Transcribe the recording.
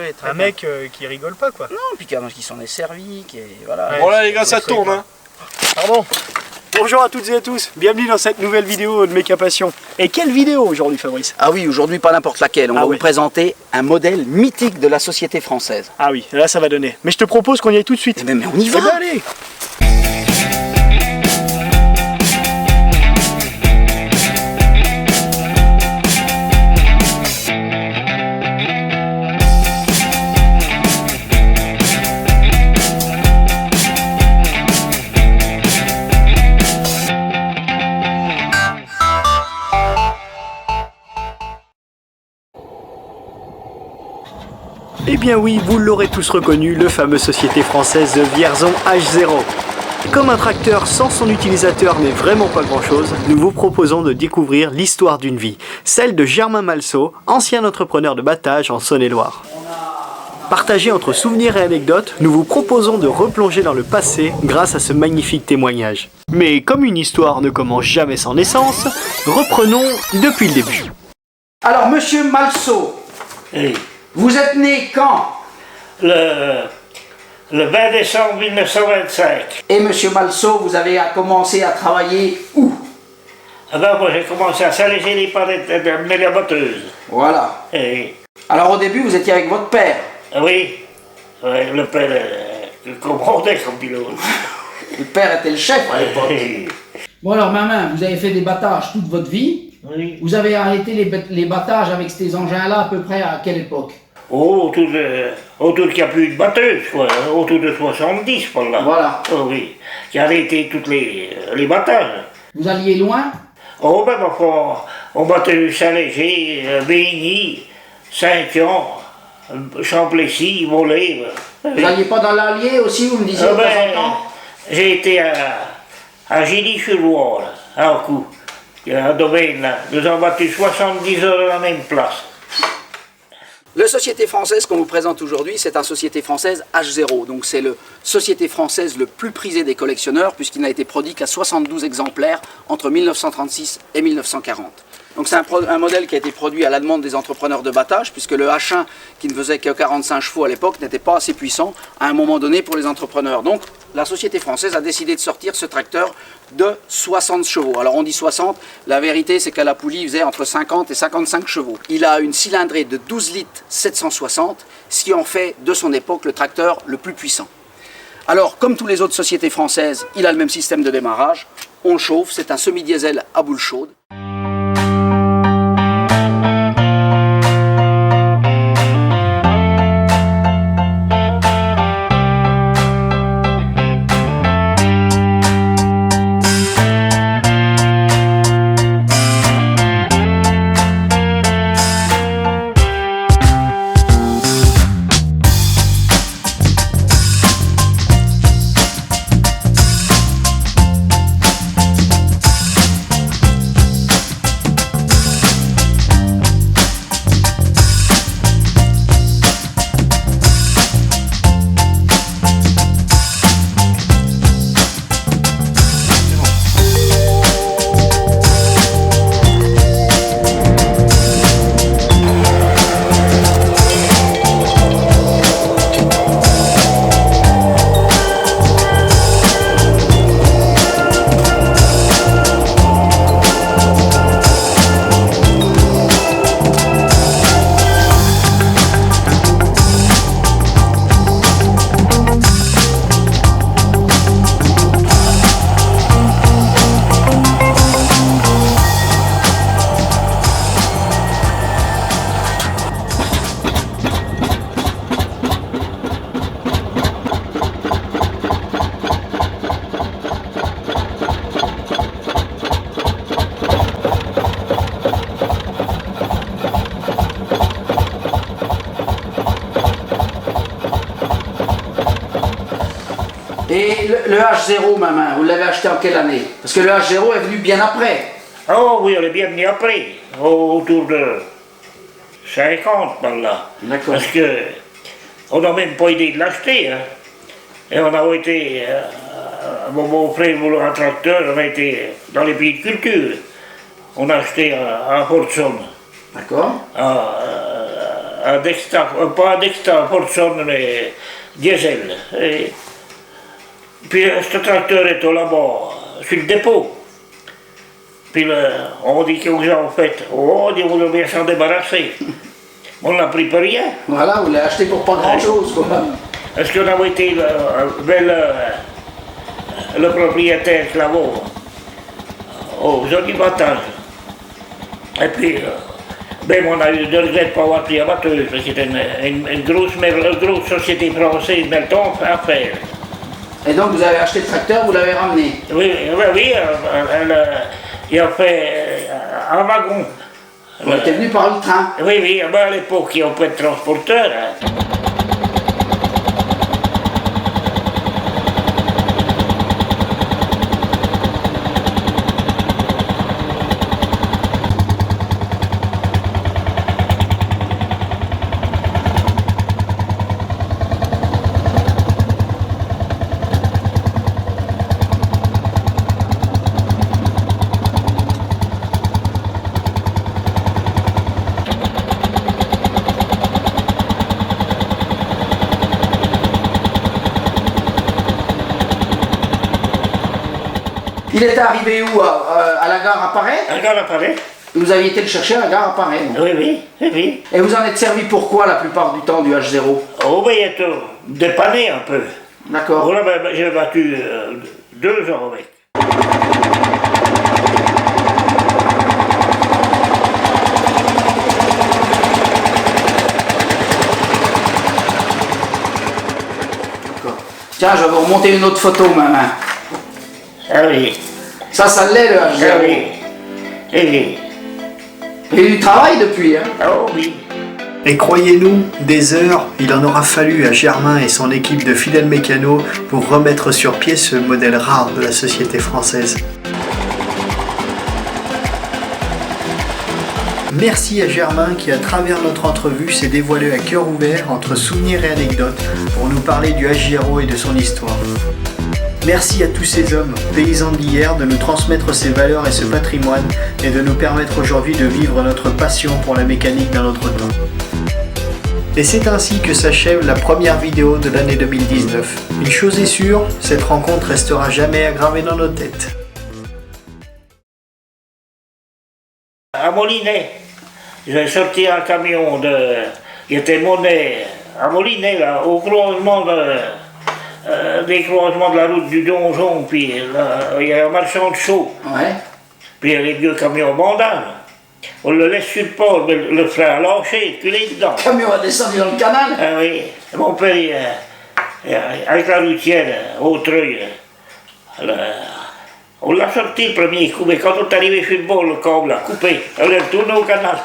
Oui, très un bien. mec qui rigole pas, quoi. Non, puis qui s'en est servi, qui est... Voilà. Ouais, Bon là les gars, ça tourne hein. Pardon. Bonjour à toutes et à tous, bienvenue dans cette nouvelle vidéo de Méca Passion. Et quelle vidéo aujourd'hui, Fabrice? Ah oui, aujourd'hui pas n'importe laquelle, on va oui. vous présenter un modèle mythique de la société française. Ah oui, là ça va donner. Mais je te propose qu'on y aille tout de suite. Mais on y va. Eh ben, allez. Eh bien oui, vous l'aurez tous reconnu, le fameux société française Vierzon H0. Comme un tracteur sans son utilisateur mais vraiment pas grand chose, nous vous proposons de découvrir l'histoire d'une vie, celle de Germain Malceau, ancien entrepreneur de battage en Saône-et-Loire. Partagé entre souvenirs et anecdotes, nous vous proposons de replonger dans le passé grâce à ce magnifique témoignage. Mais comme une histoire ne commence jamais sans naissance, reprenons depuis le début. Alors monsieur Malceau, Oui. vous êtes né quand? Le 20 décembre 1925. Et monsieur Malceau, vous avez commencé à travailler où? Ah ben, moi j'ai commencé à s'alléger les palettes d'amener la batteuse. Voilà. Et, Alors au début, vous étiez avec votre père. oui, ouais, le père le commandait comme pilote. Le père était le chef à l'époque. Bon alors maman, vous avez fait des battages toute votre vie. Oui. Vous avez arrêté les battages avec ces engins-là à peu près à quelle époque? Oh, autour qu'il n'y a plus de batteuse, quoi. Autour de 70 par là. Voilà. Oh oui. Qui a arrêté toutes les battages. Vous alliez loin? Oh ben parfois, on battait Saint-Léger, Béigny, Saint-Jean, Champlessis, Mollet. Vous alliez pas dans l'Allier aussi, vous me disiez de temps en temps? J'ai été à Gilly-sur-Loire, à Ankou. Il y a un domaine là. Nous avons battu 70 heures à la même place. La société française qu'on vous présente aujourd'hui, c'est une société française H0. Donc c'est la société française le plus prisé des collectionneurs puisqu'il n'a été produit qu'à 72 exemplaires entre 1936 et 1940. Donc c'est un modèle qui a été produit à la demande des entrepreneurs de battage puisque le H1 qui ne faisait que 45 chevaux à l'époque n'était pas assez puissant à un moment donné pour les entrepreneurs. Donc la société française a décidé de sortir ce tracteur de 60 chevaux. Alors on dit 60, la vérité c'est qu'à la poulie il faisait entre 50 et 55 chevaux. Il a une cylindrée de 12 litres 760, ce qui en fait de son époque le tracteur le plus puissant. Alors comme toutes les autres sociétés françaises, il a le même système de démarrage, on le chauffe, c'est un semi-diesel à boule chaude. Et le H0, maman, vous l'avez acheté en quelle année? Parce que le H0 est venu bien après. Oh oui, on est bien venu après, autour de 50 par là. D'accord. Parce que on n'a même pas idée de l'acheter. Hein. Et on a été, mon beau-frère voulait un tracteur, on a été dans les pays de culture. On a acheté à Port-Somme, D'accord. à un Dexta, pas un Dexta, un Fordson, mais diesel. Et puis ce tracteur est là-bas, sur le dépôt. Puis on dit que vous en faites, on dit vous devez s'en débarrasser. On l'a pris pour rien. Voilà, vous l'avez acheté pour pas grand-chose, quoi. Est-ce qu'on avait été vers le propriétaire là-bas, aux olivages. Et puis, ben, on a eu de regrets de ne pas avoir pris la batteuse, parce que c'était une grosse société française, Melton, à faire. Et donc vous avez acheté le tracteur, vous l'avez ramené. Oui, il a fait un wagon. Vous êtes venu par le train. Oui, à l'époque, il n'y avait pas de transporteur. Hein. Il était arrivé où? À la gare à Paris? À la gare à Paris. Vous aviez été le chercher à la gare à Paris? Oui. Et vous en êtes servi pour quoi la plupart du temps du H0? Oh, ben, il est dépanné un peu. D'accord. Voilà, ben, j'ai battu 2 ans avec. D'accord. Tiens, je vais vous remonter une autre photo, ma main. Ah oui. Ça l'est le H0. Ah oui. Eh oui. Il y a eu du travail depuis, hein? Oh oui. Et croyez-nous, des heures, il en aura fallu à Germain et son équipe de fidèles mécanos pour remettre sur pied ce modèle rare de la société française. Merci à Germain qui, à travers notre entrevue, s'est dévoilé à cœur ouvert entre souvenirs et anecdotes pour nous parler du H0 et de son histoire. Merci à tous ces hommes, paysans d'hier, de nous transmettre ces valeurs et ce patrimoine et de nous permettre aujourd'hui de vivre notre passion pour la mécanique dans notre temps. Et c'est ainsi que s'achève la première vidéo de l'année 2019. Une chose est sûre, cette rencontre restera jamais aggravée dans nos têtes. À Molinet, j'ai sorti un camion qui était monnaie à Molinet, là, au croisement des croisements de la route du Donjon, puis il y a un marchand de chaux. Ouais. Puis il y a les vieux camions bandages. On le laisse sur le port, le frein lâché, culé dedans. Le camion a descendu dans le canal. Ah oui, mon père, avec la routière, au treuil, on l'a sorti le premier coup, mais quand on est arrivé sur le bord, le câble a coupé, on est retourné au canal.